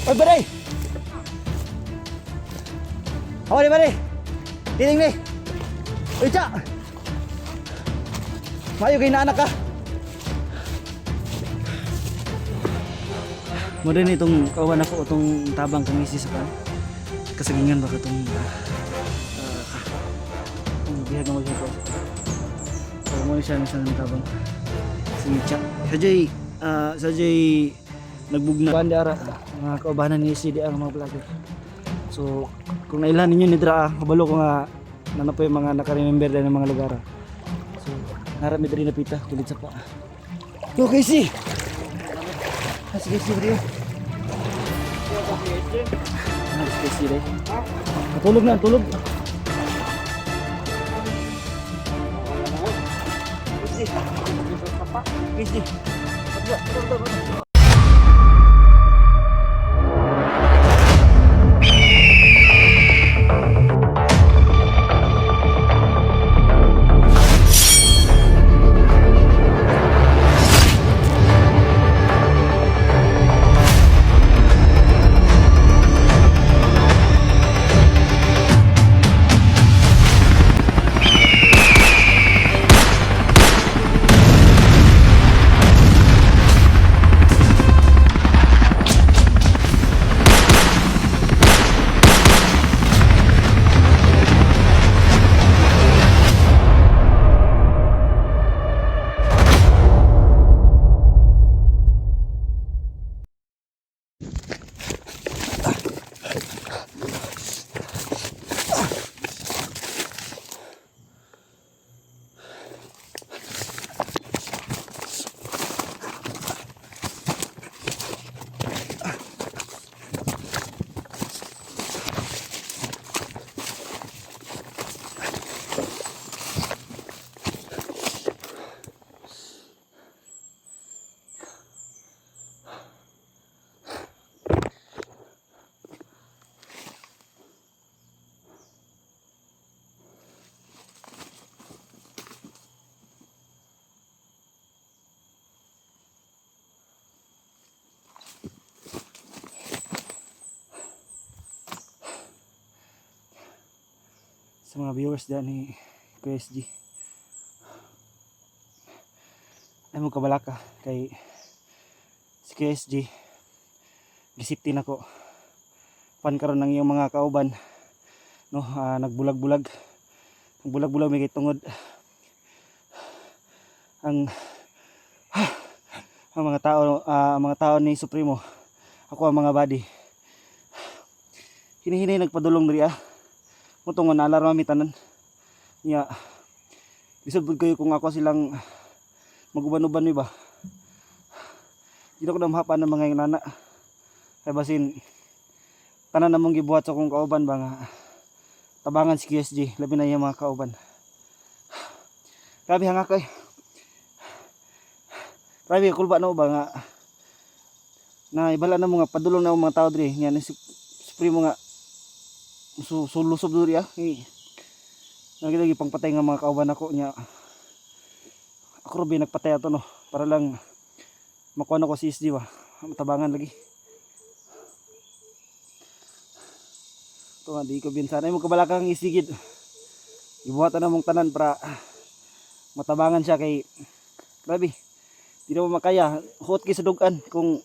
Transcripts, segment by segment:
Oy, Baday! Hawa ni Baday! Dining ni! Uy, Cha! Mayo kay naanak ka! Muna rin itong kawan ako, itong tabang kamisi sa kan. Kasagingan baka itong bihag na mag-hito. So, muna siya ng tabang. Si Cha. Sajay nagbugna. Banda ara, mga kaubanan ni CDR, mga vlogger. So, kung nailan ninyo ni Dra, kabalo ko nga nanapo yung mga nakaremember din ng mga lugar. So, narami rin napita, kulit sa pa. Yo, Casey! Sige, bro. Sige, rin. Natulog na, tulog. Casey. Sa mga viewers dyan ni QSG, ay mo kabalaka kay si QSG gisiptin ako pan karon ng iyong mga kauban, no, nagbulag-bulag may kitungod ang mga tao ni Supremo. Ako ang mga body hinihinay nagpadulong diri mutungon na alarma tanan niya. Lisod pud kayo kung ako silang maguban-uban mi ba. Dito ko na mahapan ng mga nana. Kay basin tanan namong gibuhat sa kong kauban ba nga tabangan si QSG, labi na yung mga kauban. Grabe hanga kay. Grabe kulba na ba nga na ibala na mga padulong na mga tao diri nya ni Supremo nga sulusob duri nagilagi pangpatay nga mga kauban ako nya. Ako rin nagpatay ato, no, para lang makuha na ko si SD ba matabangan lagi. Ito nga di ko binsan ay mo kabalakang isigid ibuhatan na mong tanan para matabangan siya kay grabe di na mo makaya hot kay sa dugan kung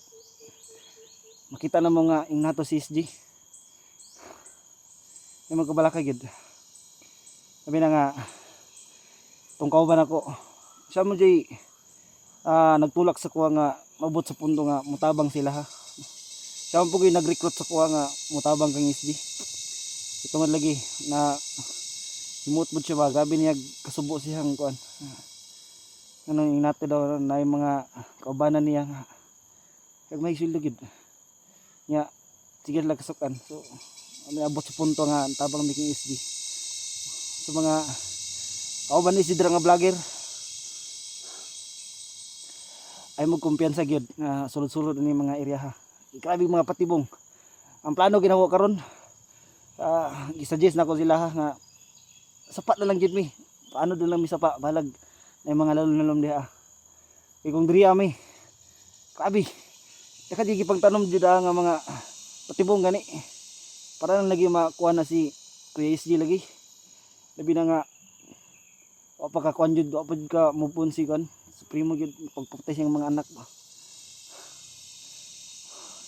makita na mo nga ing nato si SD. Ay magkabalaka gid. Sabi na nga tong kauban ako siya mo jay nagtulak sa kuha nga mabot sa punto nga mutabang sila siya mo po'y nag-recruit sa kuha nga mutabang kang SD. Ito nga lagi na himut-mut siya ba, gabi niya kasubo siyang kuhan anong inate daw na yung mga kaubanan niya nga kag may silugid niya sige lang kasukan. So may abot sa punto nga tabang making SD sa mga kauban ni sidra nga vlogger ay mo kumpiyansa gyud nga sulod-sulod ni mga area grabe mga patibong ang plano ginawa karon. Gisuggest na ko sila nga sapat na lang gyud mi, paano doon lang mi sapa balag na mga lalom diha. Kung diri ami grabe nakadigi pagtanom jud nga mga patibong gani. Para lang lagi makuha na si Kuya SG lagi. Labi na nga wa pa ka kuan jud, wa pa jud ka mupun si kuan. Supremo jud pagputay siyang mga anak ba.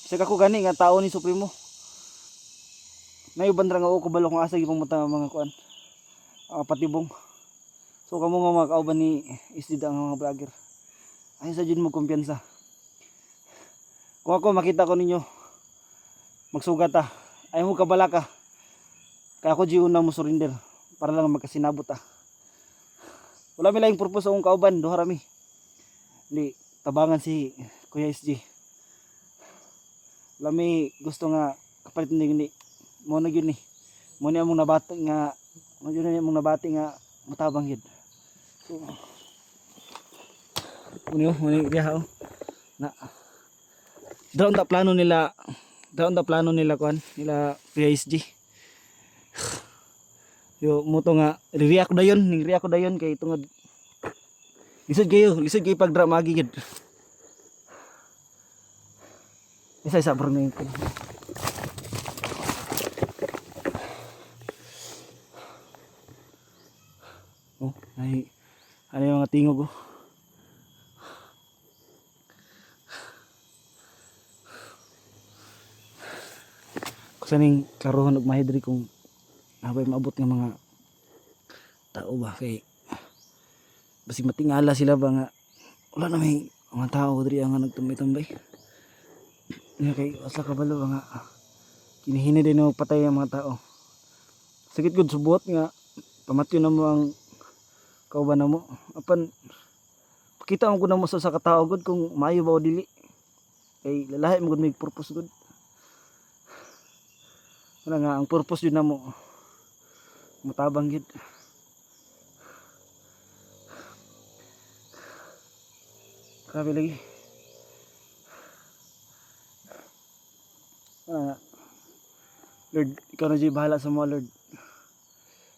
Isa ka ko gani nga tao ni Supremo. Nayo bandra nga ako kabalo kung asa gipang mga kuan. Patibong. So kamo nga mga kauban ni SG ang mga vlogger. Ay sa jud mo kumpiyansa. Kung ako makita ko ninyo magsugat ta, ay mo kabala ka. Kaya ako di una mo surrender para lang magkasinabot ta. Wala mi laing purpose akong kauban, duha rami. Hindi tabangan si Kuya SG. Wala mi gusto nga kapalit ni mo na gyud ni. Mo ni among nabati nga matabang gyud. So, Unyo, muni diha oh. Na. Daon ta plano nila kuan, nila PSG. Yo moto nga react ko dayon kay tungod. Lisod kayo pag drama gi gid. Isa bro na yun. Oh, ay ano yung mga tingog oh. Kusaning karohon og mahidri kung abay maabot nga mga tao ba kay basig matingala sila ba nga wala na may mga tao diri nga nagtambay-tambay. Nga kay asa kabalo ba nga kinihini din mo patay ang mga tao. Sakit gud subuot nga pamatyo na mo ang kauban na mo. Apan pakita mo gud na mo sa katao gud kung maayo ba o dili. Kay lalahi mo gud may purpose gud. Wala nga ang purpose yun na mo matabang gid. Grabe lagi. Lord, ikaw na dyan bahala sa mga Lord.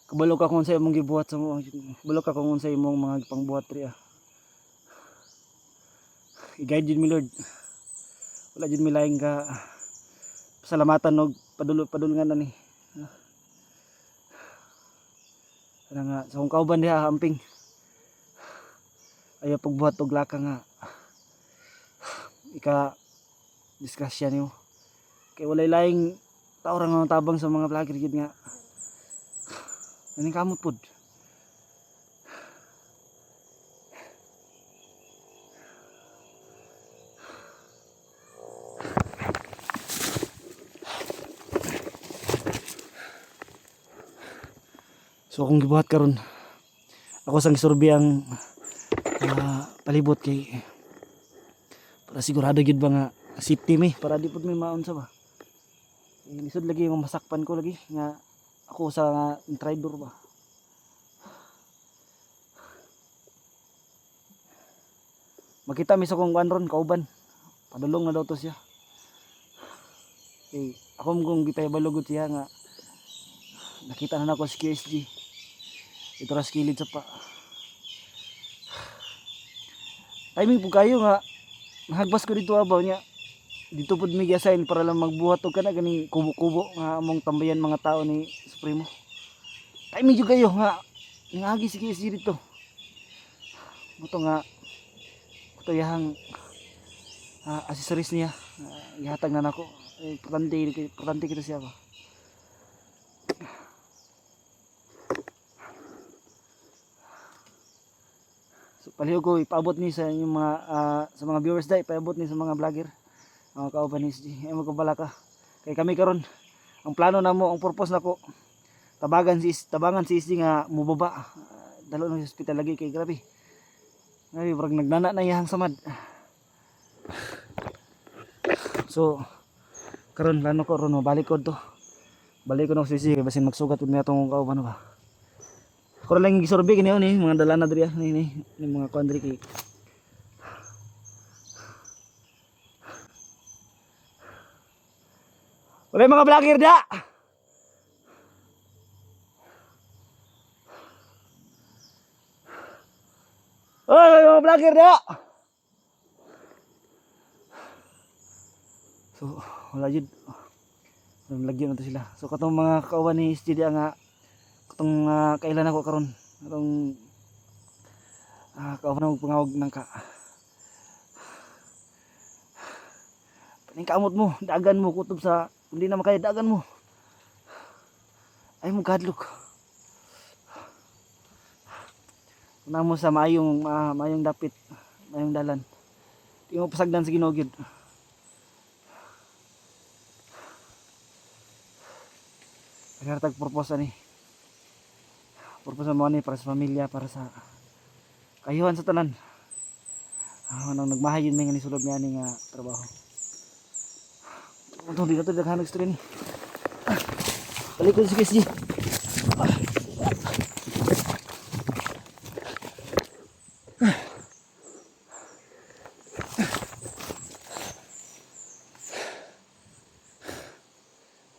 Kabalo ka kung sa imong gibuhat sa mo. Kabalo ka kung sa imong mga pangbuhat riya. I-guide yun mi Lord. Wala dyan mi laing ka pasalamatan og padulungan na ni. Ano nga, sa kong kauban diha amping. Ayaw pagbuhat og laka nga. Ika diskusya niyo. Kay walay laing tao ra nga tabang sa mga vlogger gid nga. Aning kamot pod. So akong gibuhat karon ako sang gisurvey ang palibot kay para sigurado gid ba nga safety mi para di pud may maunsa ba. Lisod lagi yung masakpan ko lagi nga ako sa intrudor ba. Makita mi sa kong ron kauban. Padulong na daw to siya. Okay, ako mong gipaybalugod siya nga nakita na nako si QSG. Ito ras kilid sa pa. Timing po kayo nga nahagbas ko dito abaw niya. Dito pud mi gi-assign para lang magbuhat og kana ganing kubo-kubo nga among tambayan mga tao ni Supremo. Timing jud kayo nga ngagi si QSG dito. Moto nga ito yang accessories niya ihatag na nako. Importante kita siya ba. Palihog ko ipaabot ni sa inyong mga sa mga viewers dai, ipaabot ni sa mga vlogger, mga kauban ni SG. Ay magkabala ka. Kay kami karon ang plano namo, ang purpose nako tabangan si SG nga mubaba. Dalo na sa ospital lagi kay grabe. Grabe brag nagnana na iyang samad. So karon plano ko ron balik ko to. Balik ko na si SG kay basin magsugat pud mi atong kauban ba. Ako lang yung gisurvey kini ni mga dala na diri ni mga kuan diri kay wala mga vlogger da. Oy mga vlogger da. So wala jud lagyan na to sila. So katong mga kauban ni SG nga katong kailan ako karon katong kauban na pangawag ng ka paning kaamot mo dagan mo kutob sa hindi na makaya dagan mo ay mo kadlok na mo sa mayong dapit mayong dalan di mo pasagdan sa Ginoo gyud. Nagtag purpose ani. Purpose mo ani para sa pamilya, para sa kayuhan sa tanan. Nang nagmahayon may nga ni sulod niya ni nga trabaho. Untung di ka to daghan story ni. Balik ko si KSG.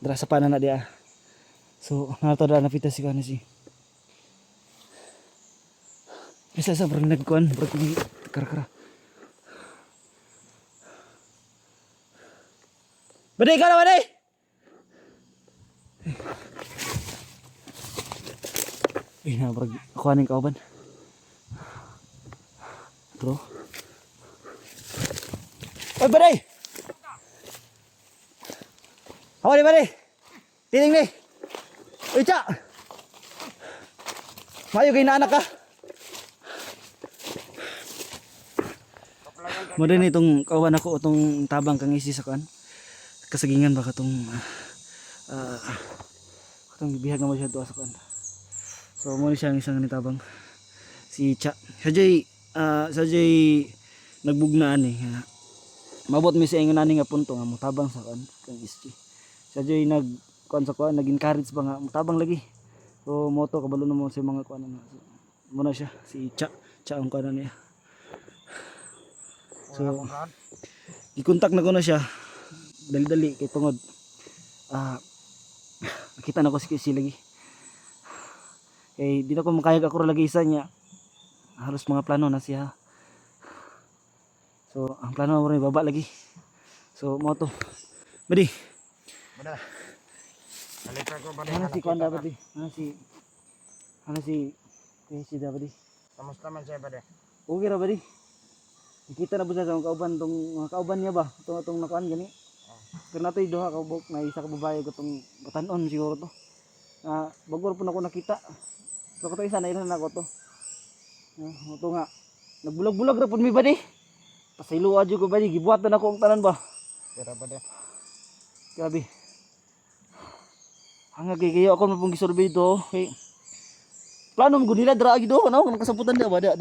Dara sa panan na dia. So, nato na napita si Kano si. Isa sa parang nagkuhan, parang kara-kara. Baday ka na, baday! Ay na, parang ako aning kauban. Ito. Ay, baday! Hawa ni baday! Tining ni! Uy, Cha! Mayo kay naanak ka. Mo din itong kawan ako itong tabang kang isi sa kan. Kasagingan ba katong katong bihag na mo siya tuwa sa kan. So mo ni siya ang isang nitabang si Cha. Sa jay nagbugnaan eh. Mabot mi sa ingon ani nga punto nga motabang sa kan kang isi. Sa jay nag-encourage ba nga mutabang lagi. So moto kabalo na mo sa mga kuan na. Muna siya si Cha ang kuan niya. So i-contact na ko na siya. Dali-dali kay tungod nakita na ko si Casey lagi. Eh di na ko makayag ako lagi isa niya. Halos mga plano na siya. So ang plano mo rin baba lagi. So moto. Badi. Bada. Halika ko bada. Ano si Kwanda badi? Ano si Casey da badi? Kamusta man siya bada? Okay ra badi? Nakita na ba siya sa mga kauban tong mga kauban niya ba? Itong nakuan gani. Pero natoy duha ka buk na isa ka babae ko tong batanon siguro to. Bagor po na ako nakita. So kato isa na ilan na ko to. Ito nga nagbulag-bulag ra pud mi badi. Pasaylo adyo ko badi gibuhat na ako ang tanan ba. Pero bada. Grabe. Hanga kayo ako na pong gisurvey to. Okay. Plano mo nila dra agi do ano nakasabutan dia ba da.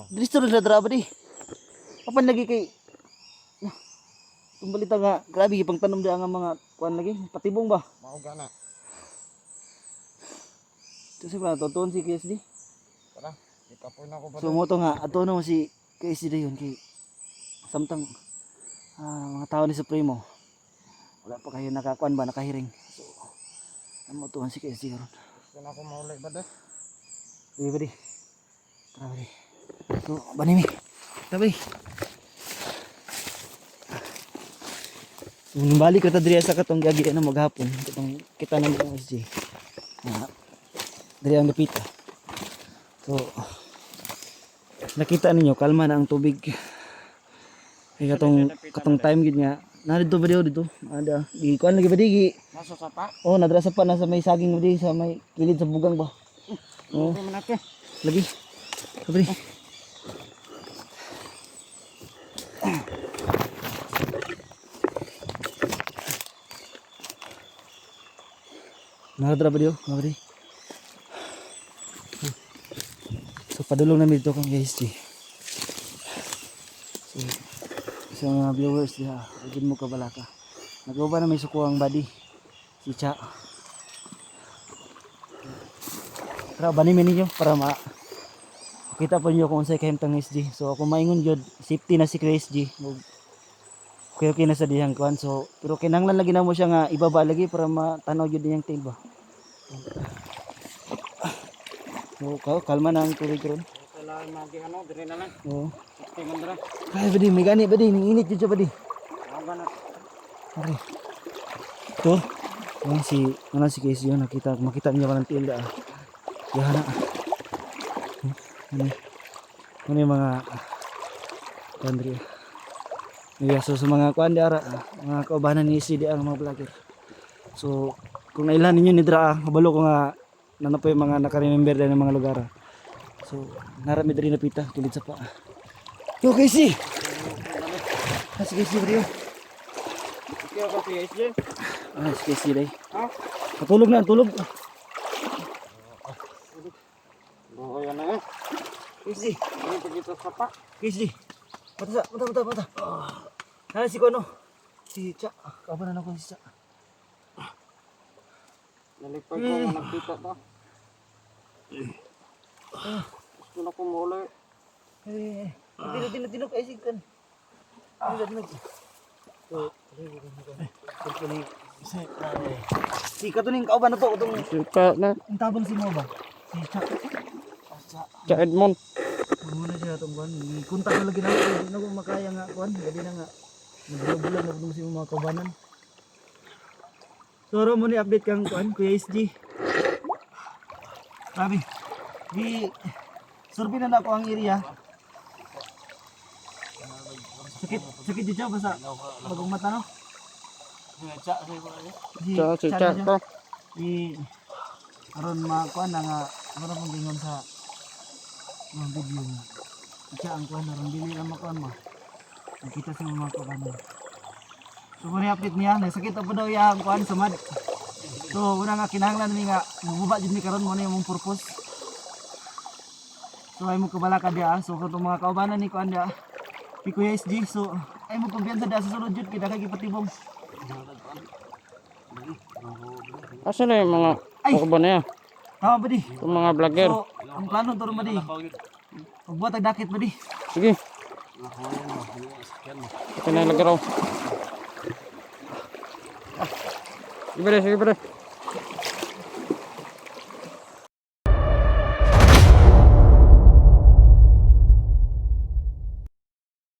Dito na dra ba di. Papan lagi kay balita nga grabe gipang tanom dia nga mga kuan lagi patibong ba. Mao gana. Kasi pala toton si KSD. Tara, ikapoy na ko bada. So mo to nga ato no si KSD dayon kay samtang mga tao ni Supremo. Wala pa kayo nakakuan ba nakahiring. So amo to si KSD karon. Gusto na ko mauli bada. Sige badi. Tara badi. So banimi. Tabi. So balik ko ta diri sa katong gagi na maghapon katong kita nang SG. Diri ang lapita. So nakita ninyo kalma na ang tubig. Kay katong time gid nga narito ba dito? Ada di kuan lagi ba di? Nasa sapa? Oh, nadra sa pa na sa may saging di sa may kilid sa bugang ba. Oh, manake. lagi. Kabri. Nadra ba diyo? Kabri. So padulong namin dito kang guys. So mga viewers diha, agin mo kabalaka. Nagawa na may suko ang body si Cha. Tara banimin ninyo para makita po niyo kung unsay kahimtang SG. So ako maingon jud safety na si SG. Okay na sa dihang kuan. So pero kinahanglan lagi na mo siya nga ibaba lagi para matanaw jud diyang tail ba. So kalma na ang tubig ron. Wala magi ano, dire na lang. Oo. Tingnan dira. Ay badi, may gani badi, ning init jud siya badi. Mao gana. Okay. Ito. Ano si Casey yun. Makita niya pa ng tilda. Yan na. Ano yung mga country. So sa mga kuan di ara, mga kaubanan ni CD ang mga vlogger. So kung nailan ninyo ni Dra, kabalo ko nga nano po yung mga naka-remember din ng mga lugar. So narami diri na pita tulid sa pa. Yo Casey. Si Casey bro. Okay ako PSG. Si Casey day. Ha? Matulog na, tulog. Oo, yan na eh. Casey, Ano pa dito sa pa? Casey. Mata. Ano si Kono? Si Cha. Kapan na ako si Cha. Nalipay ko nga nagkita pa. Gusto na ko muli. Tinok ay sikan. Tinok. Si katuning kauban na to utong Sika na. tabang si mo ba? Si Cha. Cha Edmond. Muna siya itong kuhan. Kunta ko lagi na ako. Hindi na ko makaya nga kuhan. Gabi na nga. Nagbulan na itong si mga kaubanan. So, mo ni update kang kuhan. Kuya SG. Sabi. Survey na ako ang area. Sakit di siya. Basta bagong mata no? Si Cha ko. Aron mga kuhan na nga. Aron mong gingon sa mga video nga. Siya ang kuhan. Aron dili lang makuhan mo. Nakita sa mga kuhan. So kung i-update niya, nagsakit pa daw iya ang kuhan sa mad. So una nga kinahanglan ni nga mababa jud ni karon mo na yung mong purpose. So ay mo kabala ka dia. So kung mga kaubanan ni kuhan dia, ni Kuya SG, so ay mo kumpiyansa dia sa sulod jud kita kay gipatibong. Asa na yung mga kauban na yan? Tama ba di? Yung mga vlogger. So ang plano to ron ba di? Magbuhat ang dakit ba di? Sige. Ito na yung lagaraw. Sige pare.